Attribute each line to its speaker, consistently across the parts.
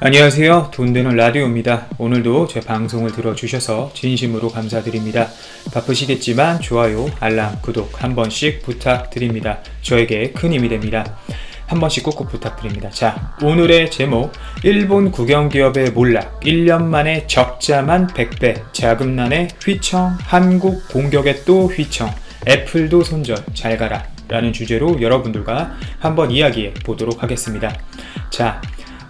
Speaker 1: 안녕하세요. 돈 되는 라디오입니다. 오늘도 제 방송을 들어주셔서 진심으로 감사드립니다. 바쁘시겠지만 좋아요, 알람, 구독 한 번씩 부탁드립니다. 저에게 큰 힘이 됩니다. 한 번씩 꾹꾹 부탁드립니다. 자, 오늘의 제목, 일본 국영기업의 몰락, 1년 만에 적자만 100배, 자금난에 휘청, 한국 공격에 또 휘청, 애플도 손절, 잘 가라 라는 주제로 여러분들과 한번 이야기해 보도록 하겠습니다. 자,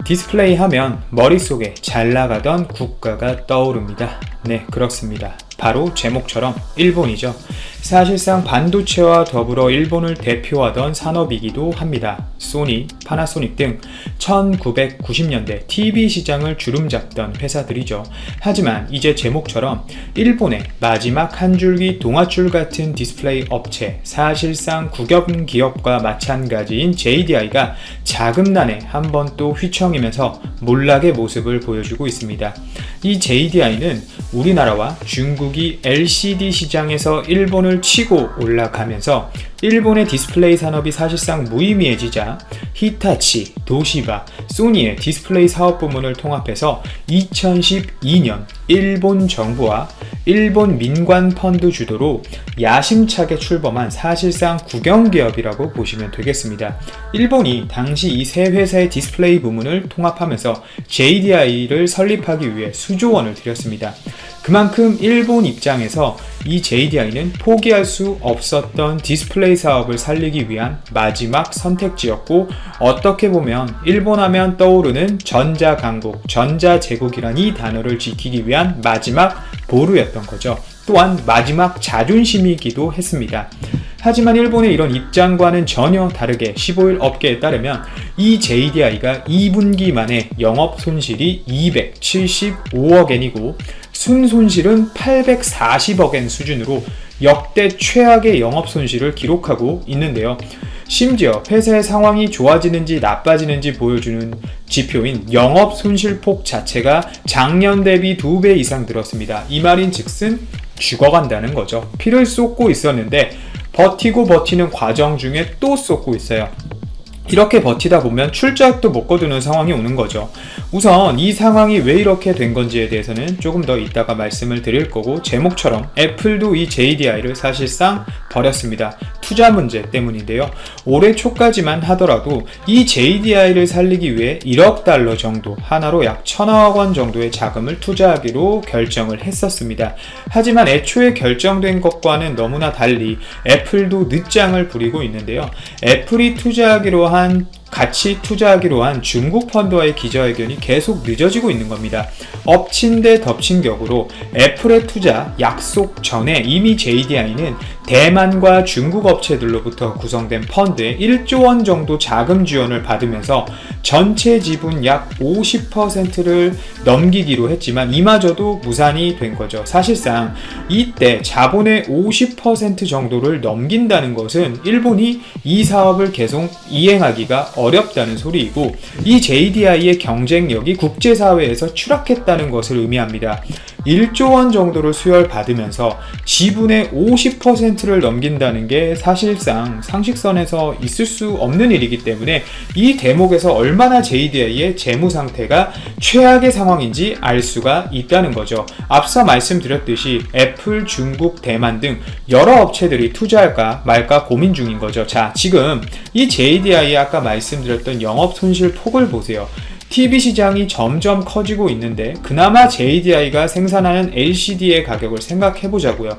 Speaker 1: 디스플레이 하면 머릿속에 잘 나가던 국가가 떠오릅니다. 네, 그렇습니다. 바로 제목처럼 일본이죠. 사실상 반도체와 더불어 일본을 대표하던 산업이기도 합니다. 소니, 파나소닉 등 1990년대 TV 시장을 주름잡던 회사들이죠. 하지만 이제 제목처럼 일본의 마지막 한 줄기 동아줄 같은 디스플레이 업체, 사실상 국영 기업과 마찬가지인 JDI가 자금난에 한 번 또 휘청이면서 몰락의 모습을 보여주고 있습니다. 이 JDI는 우리나라와 중국이 LCD 시장에서 일본을 치고 올라가면서 일본의 디스플레이 산업이 사실상 무의미해지자 히타치, 도시바, 소니의 디스플레이 사업 부문을 통합해서 2012년 일본 정부와 일본 민관 펀드 주도로 야심차게 출범한 사실상 국영기업이라고 보시면 되겠습니다. 일본이 당시 이 세 회사의 디스플레이 부문을 통합하면서 JDI를 설립하기 위해 수조 원을 들였습니다. 그만큼 일본 입장에서 이 JDI는 포기할 수 없었던 디스플레이 사업을 살리기 위한 마지막 선택지였고, 어떻게 보면 일본 하면 떠오르는 전자강국, 전자제국이란 이 단어를 지키기 위한 마지막 보루였던 거죠. 또한 마지막 자존심이기도 했습니다. 하지만 일본의 이런 입장과는 전혀 다르게 15일 업계에 따르면 이 JDI가 2분기 만에 영업 손실이 275억엔이고 순손실은 840억엔 수준으로 역대 최악의 영업 손실을 기록하고 있는데요. 심지어 회사의 상황이 좋아지는지 나빠지는지 보여주는 지표인 영업 손실폭 자체가 작년 대비 2배 이상 늘었습니다. 이 말인 즉슨 죽어간다는 거죠. 피를 쏟고 있었는데 버티고 버티는 과정 중에 또 쏟고 있어요. 이렇게 버티다 보면 출자도 못 거두는 상황이 오는 거죠. 우선 이 상황이 왜 이렇게 된 건지에 대해서는 조금 더 이따가 말씀을 드릴 거고, 제목처럼 애플도 이 JDI를 사실상 버렸습니다. 투자 문제 때문인데요. 올해 초까지만 하더라도 이 JDI를 살리기 위해 1억 달러 정도, 하나로 약 1000억 원 정도의 자금을 투자하기로 결정을 했었습니다. 하지만 애초에 결정된 것과는 너무나 달리 애플도 늦장을 부리고 있는데요. 애플이 같이 투자하기로 한 중국 펀드와의 기자회견이 계속 늦어지고 있는 겁니다. 엎친 데 덮친 격으로 애플의 투자 약속 전에 이미 JDI는 대만과 중국 업체들로부터 구성된 펀드에 1조 원 정도 자금 지원을 받으면서 전체 지분 약 50%를 넘기기로 했지만 이마저도 무산이 된 거죠. 사실상 이때 자본의 50% 정도를 넘긴다는 것은 일본이 이 사업을 계속 이행하기가 어렵다는 소리이고, 이 JDI의 경쟁력이 국제사회에서 추락했다는 것을 의미합니다. 1조 원 정도를 수혈받으면서 지분의 50%를 넘긴다는 게 사실상 상식선에서 있을 수 없는 일이기 때문에 이 대목에서 얼마나 JDI의 재무 상태가 최악의 상황인지 알 수가 있다는 거죠. 앞서 말씀드렸듯이 애플, 중국, 대만 등 여러 업체들이 투자할까 말까 고민 중인 거죠. 자, 지금 이 JDI의 아까 말씀드렸던 영업 손실 폭을 보세요. TV 시장이 점점 커지고 있는데 그나마 JDI가 생산하는 LCD의 가격을 생각해보자고요.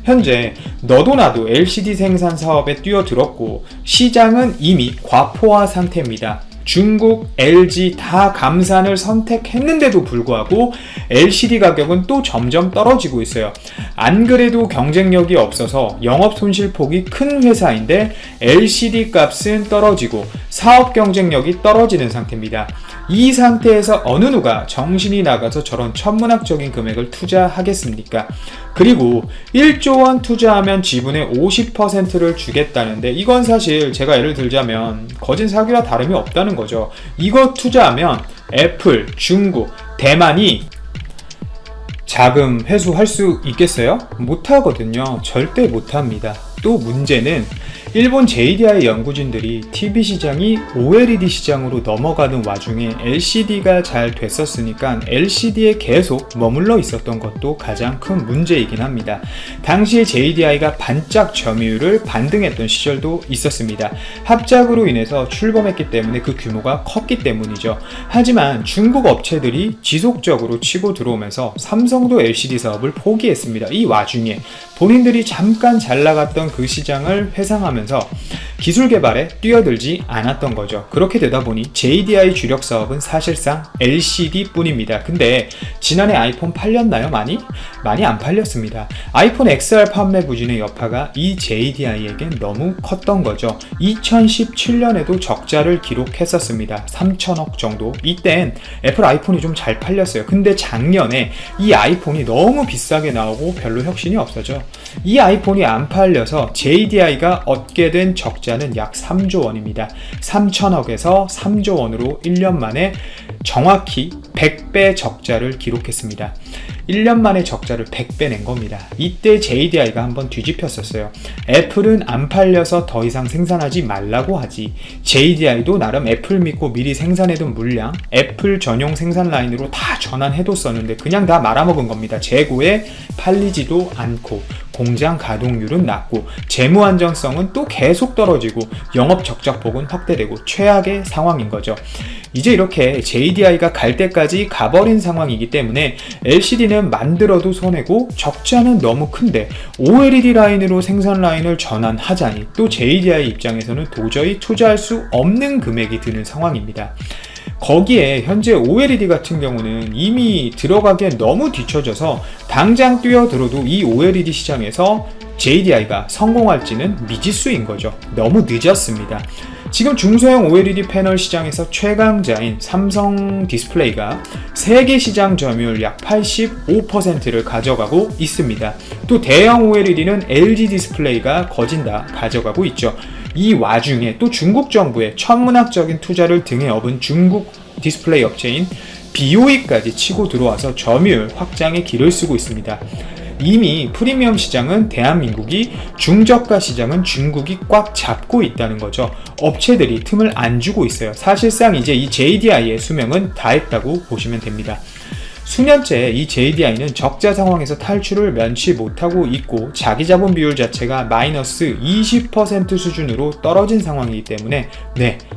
Speaker 1: 현재 너도 나도 LCD 생산 사업에 뛰어들었고 시장은 이미 과포화 상태입니다. 중국, LG 다 감산을 선택했는데도 불구하고 LCD 가격은 또 점점 떨어지고 있어요. 안 그래도 경쟁력이 없어서 영업 손실폭이 큰 회사인데 LCD 값은 떨어지고 사업 경쟁력이 떨어지는 상태입니다. 이 상태에서 어느 누가 정신이 나가서 저런 천문학적인 금액을 투자하겠습니까? 그리고 1조 원 투자하면 지분의 50%를 주겠다는데 이건 사실 제가 예를 들자면 거진 사기와 다름이 없다는 거죠. 이거 투자하면 애플, 중국, 대만이 자금 회수할 수 있겠어요? 못하거든요. 절대 못합니다. 또 문제는 일본 JDI 연구진들이 TV 시장이 OLED 시장으로 넘어가는 와중에 LCD가 잘 됐었으니까 LCD에 계속 머물러 있었던 것도 가장 큰 문제이긴 합니다. 당시에 JDI가 반짝 점유율을 반등했던 시절도 있었습니다. 합작으로 인해서 출범했기 때문에 그 규모가 컸기 때문이죠. 하지만 중국 업체들이 지속적으로 치고 들어오면서 삼성도 LCD 사업을 포기했습니다. 이 와중에 본인들이 잠깐 잘 나갔던 그 시장을 회상하면서 기술 개발에 뛰어들지 않았던 거죠. 그렇게 되다 보니 JDI 주력 사업은 사실상 LCD 뿐입니다. 근데 지난해 아이폰 팔렸나요? 많이 안 팔렸습니다. 아이폰 XR 판매 부진의 여파가 이 JDI에겐 너무 컸던 거죠. 2017년에도 적자를 기록했었습니다. 3천억 정도. 이땐 애플 아이폰이 좀 잘 팔렸어요. 근데 작년에 이 아이폰이 너무 비싸게 나오고 별로 혁신이 없어져. 이 아이폰이 안 팔려서 JDI가 얻게 된 적자는 약 3조 원입니다. 3천억에서 3조 원으로 1년 만에 정확히 100배 적자를 기록했습니다. 1년 만에 적자를 100배 낸 겁니다. 이때 JDI가 한번 뒤집혔었어요. 애플은 안 팔려서 더 이상 생산하지 말라고 하지. JDI도 나름 애플 믿고 미리 생산해둔 물량, 애플 전용 생산 라인으로 다 전환해뒀었는데 그냥 다 말아먹은 겁니다. 재고에 팔리지도 않고 공장 가동률은 낮고 재무 안정성은 또 계속 떨어지고 영업 적자폭은 확대되고 최악의 상황인 거죠. 이제 이렇게 JDI가 갈 때까지 가버린 상황이기 때문에 LCD는 만들어도 손해고 적자는 너무 큰데 OLED 라인으로 생산 라인을 전환하자니 또 JDI 입장에서는 도저히 투자할 수 없는 금액이 드는 상황입니다. 거기에 현재 OLED 같은 경우는 이미 들어가기에 너무 뒤처져서 당장 뛰어들어도 이 OLED 시장에서 JDI가 성공할지는 미지수인 거죠. 너무 늦었습니다. 지금 중소형 OLED 패널 시장에서 최강자인 삼성 디스플레이가 세계 시장 점유율 약 85%를 가져가고 있습니다. 또 대형 OLED는 LG 디스플레이가 거진다 가져가고 있죠. 이 와중에 또 중국 정부의 천문학적인 투자를 등에 업은 중국 디스플레이 업체인 BOE까지 치고 들어와서 점유율 확장의 길을 쓰고 있습니다. 이미 프리미엄 시장은 대한민국이, 중저가 시장은 중국이 꽉 잡고 있다는 거죠. 업체들이 틈을 안 주고 있어요. 사실상 이제 이 JDI의 수명은 다했다고 보시면 됩니다. 수년째 이 JDI는 적자 상황에서 탈출을 면치 못하고 있고 자기 자본 비율 자체가 마이너스 20% 수준으로 떨어진 상황이기 때문에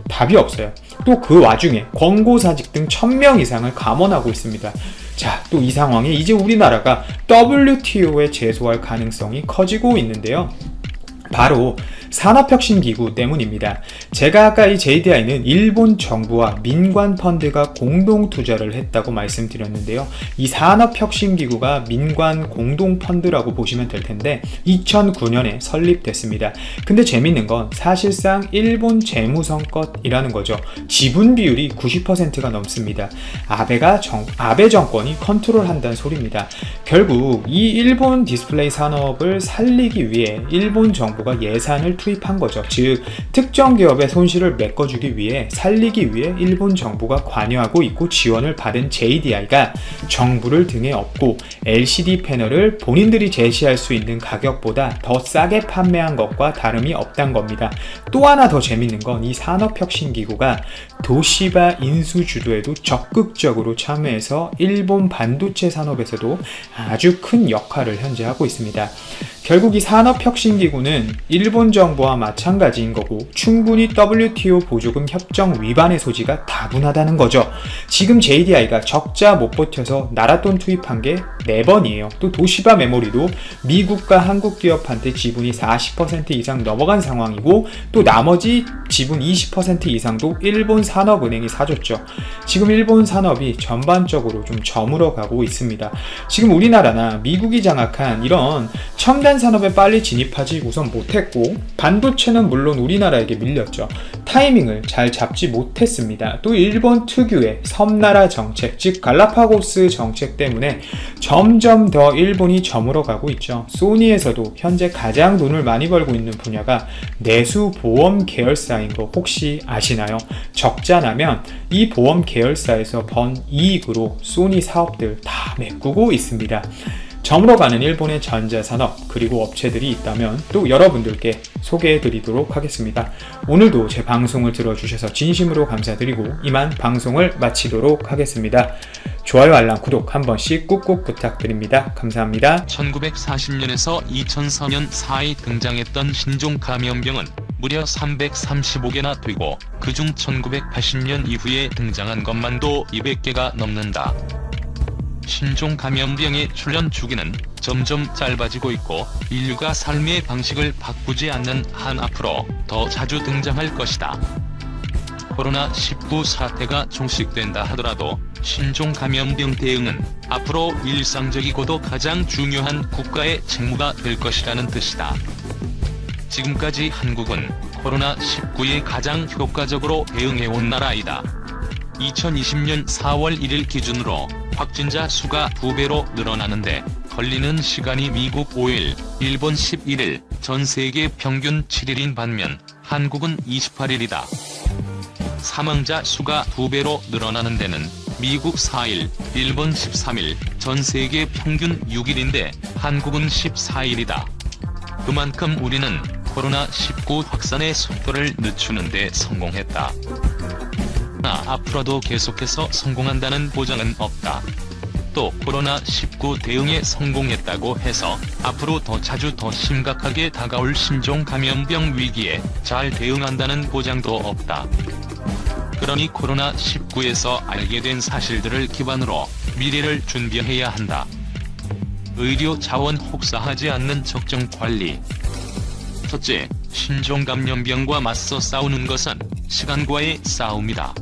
Speaker 1: 답이 없어요. 또 그 와중에 권고사직 등 1000명 이상을 감원하고 있습니다. 자, 또 이 상황에 이제 우리나라가 WTO에 제소할 가능성이 커지고 있는데요. 바로 산업혁신기구 때문입니다. 제가 아까 이 JDI는 일본 정부와 민관 펀드가 공동 투자를 했다고 말씀드렸는데요. 이 산업혁신기구가 민관 공동 펀드라고 보시면 될 텐데 2009년에 설립됐습니다. 근데 재밌는 건 사실상 일본 재무성껏이라는 거죠. 지분 비율이 90%가 넘습니다. 아베 정권이 컨트롤한다는 소리입니다. 결국 이 일본 디스플레이 산업을 살리기 위해 일본 정부가 예산을 투입한 거죠. 즉 특정 기업의 손실을 메꿔주기 위해, 살리기 위해 일본 정부가 관여하고 있고 지원을 받은 JDI가 정부를 등에 업고 LCD 패널을 본인들이 제시할 수 있는 가격보다 더 싸게 판매한 것과 다름이 없다는 겁니다. 또 하나 더 재밌는 건 이 산업혁신기구가 도시바 인수 주도에도 적극적으로 참여해서 일본 반도체 산업에서도 아주 큰 역할을 현재 하고 있습니다. 결국 이 산업혁신기구는 일본 정부와 마찬가지인 거고 충분히 WTO 보조금 협정 위반의 소지가 다분하다는 거죠. 지금 JDI가 적자 못 버텨서 나랏돈 투입한 게 4번이에요. 또 도시바 메모리도 미국과 한국 기업한테 지분이 40% 이상 넘어간 상황이고 또 나머지 지분 20% 이상도 일본 산업은행이 사줬죠. 지금 일본 산업이 전반적으로 좀 저물어 가고 있습니다. 지금 우리나라나 미국이 장악한 이런 첨단 산업에 빨리 진입하지 우선 못했고 반도체는 물론 우리나라에게 밀렸죠. 타이밍을 잘 잡지 못했습니다. 또 일본 특유의 섬나라 정책, 즉 갈라파고스 정책 때문에 점점 더 일본이 저물어 가고 있죠. 소니에서도 현재 가장 돈을 많이 벌고 있는 분야가 내수 보험 계열사인 거 혹시 아시나요? 적자 나면 이 보험 계열사에서 번 이익으로 소니 사업들 다 메꾸고 있습니다. 저물어 가는 일본의 전자산업 그리고 업체들이 있다면 또 여러분들께 소개해 드리도록 하겠습니다. 오늘도 제 방송을 들어주셔서 진심으로 감사드리고 이만 방송을 마치도록 하겠습니다. 좋아요, 알람, 구독 한 번씩 꾹꾹 부탁드립니다. 감사합니다.
Speaker 2: 1940년에서 2004년 사이 등장했던 신종 감염병은 무려 335개나 되고 그중 1980년 이후에 등장한 것만도 200개가 넘는다. 신종 감염병의 출현 주기는 점점 짧아지고 있고 인류가 삶의 방식을 바꾸지 않는 한 앞으로 더 자주 등장할 것이다. 코로나19 사태가 종식된다 하더라도 신종 감염병 대응은 앞으로 일상적이고도 가장 중요한 국가의 책무가 될 것이라는 뜻이다. 지금까지 한국은 코로나19에 가장 효과적으로 대응해온 나라이다. 2020년 4월 1일 기준으로 확진자 수가 2배로 늘어나는데 걸리는 시간이 미국 5일, 일본 11일, 전 세계 평균 7일인 반면 한국은 28일이다. 사망자 수가 2배로 늘어나는 데는 미국 4일, 일본 13일, 전 세계 평균 6일인데 한국은 14일이다. 그만큼 우리는 코로나19 확산의 속도를 늦추는 데 성공했다. 그러나 앞으로도 계속해서 성공한다는 보장은 없다. 또 코로나19 대응에 성공했다고 해서 앞으로 더 자주 더 심각하게 다가올 신종 감염병 위기에 잘 대응한다는 보장도 없다. 그러니 코로나19에서 알게 된 사실들을 기반으로 미래를 준비해야 한다. 의료 자원 혹사하지 않는 적정 관리. 첫째, 신종 감염병과 맞서 싸우는 것은 시간과의 싸움이다.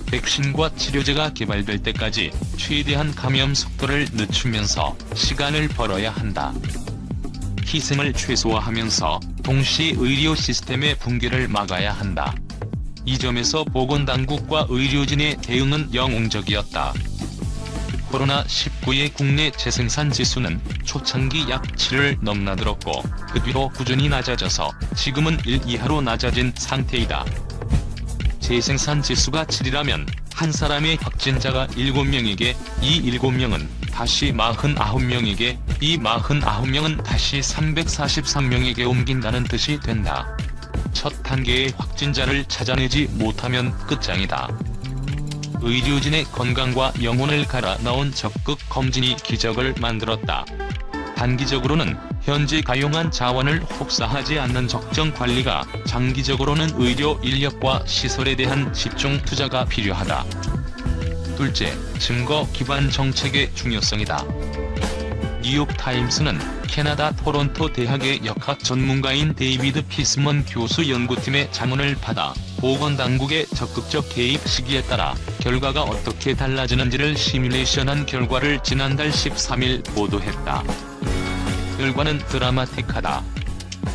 Speaker 2: 백신과 치료제가 개발될 때까지 최대한 감염 속도를 늦추면서 시간을 벌어야 한다. 희생을 최소화하면서 동시에 의료 시스템의 붕괴를 막아야 한다. 이 점에서 보건당국과 의료진의 대응은 영웅적이었다. 코로나19의 국내 재생산 지수는 초창기 약 7을 넘나들었고 그 뒤로 꾸준히 낮아져서 지금은 1 이하로 낮아진 상태이다. 재생산 지수가 7이라면 한 사람의 확진자가 7명에게 이 7명은 다시 49명에게 이 49명은 다시 343명에게 옮긴다는 뜻이 된다. 첫 단계의 확진자를 찾아내지 못하면 끝장이다. 의료진의 건강과 영혼을 갈아 넣은 적극 검진이 기적을 만들었다. 단기적으로는 현재 가용한 자원을 혹사하지 않는 적정 관리가, 장기적으로는 의료 인력과 시설에 대한 집중 투자가 필요하다. 둘째, 증거 기반 정책의 중요성이다. 뉴욕타임스는 캐나다 토론토 대학의 역학 전문가인 데이비드 피스먼 교수 연구팀의 자문을 받아 보건당국의 적극적 개입 시기에 따라 결과가 어떻게 달라지는지를 시뮬레이션한 결과를 지난달 13일 보도했다. 결과는 드라마틱하다.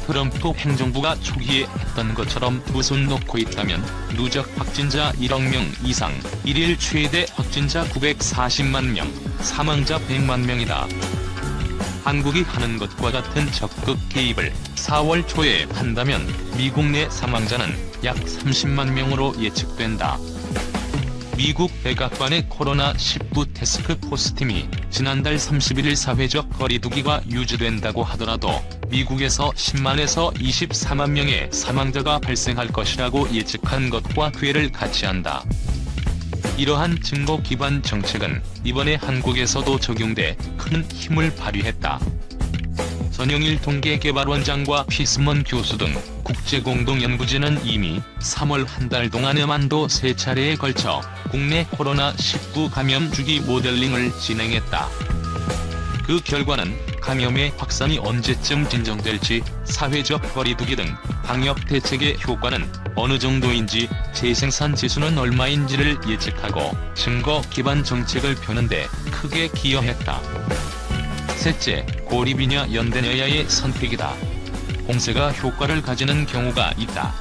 Speaker 2: 트럼프 행정부가 초기에 했던 것처럼 두 손 놓고 있다면 누적 확진자 1억 명 이상, 일일 최대 확진자 940만 명, 사망자 100만 명이다. 한국이 하는 것과 같은 적극 개입을 4월 초에 한다면 미국 내 사망자는 약 30만 명으로 예측된다. 미국 백악관의 코로나19 태스크포스팀이 지난달 31일 사회적 거리두기가 유지된다고 하더라도 미국에서 10만에서 24만 명의 사망자가 발생할 것이라고 예측한 것과 궤를 같이 한다. 이러한 증거 기반 정책은 이번에 한국에서도 적용돼 큰 힘을 발휘했다. 전영일 통계개발원장과 피스먼 교수 등 국제공동연구진은 이미 3월 한 달 동안에만도 3차례에 걸쳐 국내 코로나19 감염 주기 모델링을 진행했다. 그 결과는 감염의 확산이 언제쯤 진정될지, 사회적 거리두기 등 방역 대책의 효과는 어느 정도인지, 재생산 지수는 얼마인지를 예측하고 증거 기반 정책을 펴는데 크게 기여했다. 셋째, 고립이냐 연대냐의 선택이다. 공세가 효과를 가지는 경우가 있다.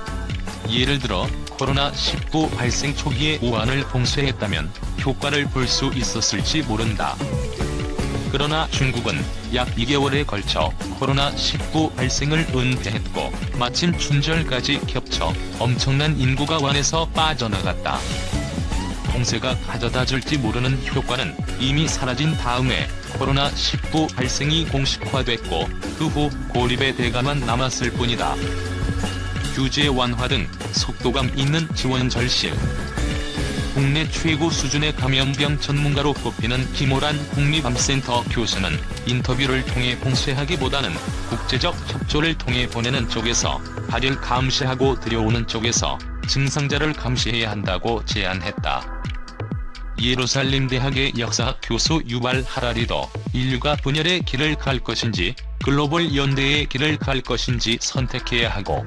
Speaker 2: 예를 들어 코로나19 발생 초기에 우한을 봉쇄했다면 효과를 볼 수 있었을지 모른다. 그러나 중국은 약 2개월에 걸쳐 코로나19 발생을 은폐했고 마침 춘절까지 겹쳐 엄청난 인구가 우한에서 빠져나갔다. 공세가 가져다 줄지 모르는 효과는 이미 사라진 다음에 코로나19 발생이 공식화됐고 그 후 고립의 대가만 남았을 뿐이다. 규제 완화 등 속도감 있는 지원 절실. 국내 최고 수준의 감염병 전문가로 꼽히는 김오란 국립암센터 교수는 인터뷰를 통해 봉쇄하기보다는 국제적 협조를 통해 보내는 쪽에서 발열 감시하고 들여오는 쪽에서 증상자를 감시해야 한다고 제안했다. 예루살렘 대학의 역사학 교수 유발 하라리도 인류가 분열의 길을 갈 것인지 글로벌 연대의 길을 갈 것인지 선택해야 하고,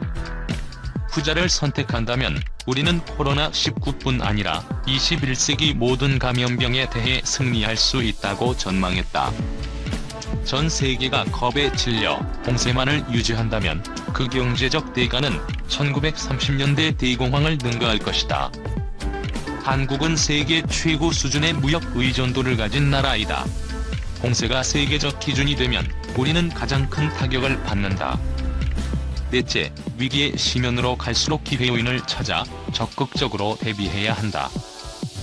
Speaker 2: 후자를 선택한다면 우리는 코로나19뿐 아니라 21세기 모든 감염병에 대해 승리할 수 있다고 전망했다. 전 세계가 겁에 질려 공세만을 유지한다면 그 경제적 대가는 1930년대 대공황을 능가할 것이다. 한국은 세계 최고 수준의 무역 의존도를 가진 나라이다. 공세가 세계적 기준이 되면 우리는 가장 큰 타격을 받는다. 넷째, 위기의 시면으로 갈수록 기회 요인을 찾아 적극적으로 대비해야 한다.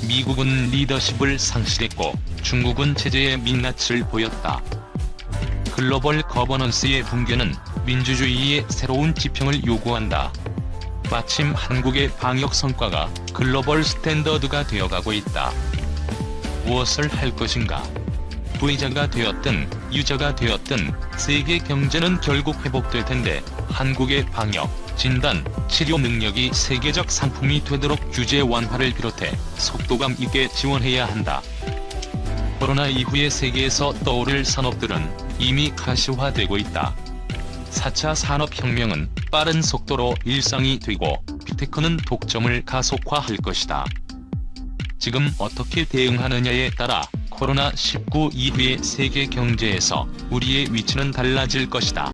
Speaker 2: 미국은 리더십을 상실했고 중국은 체제의 민낯을 보였다. 글로벌 거버넌스의 붕괴는 민주주의의 새로운 지평을 요구한다. 마침 한국의 방역 성과가 글로벌 스탠더드가 되어가고 있다. 무엇을 할 것인가? 부의자가 되었든 유저가 되었든 세계 경제는 결국 회복될 텐데 한국의 방역, 진단, 치료 능력이 세계적 상품이 되도록 규제 완화를 비롯해 속도감 있게 지원해야 한다. 코로나 이후의 세계에서 떠오를 산업들은 이미 가시화되고 있다. 4차 산업혁명은 빠른 속도로 일상이 되고 빅테크는 독점을 가속화할 것이다. 지금 어떻게 대응하느냐에 따라 코로나19 이후의 세계 경제에서 우리의 위치는 달라질 것이다.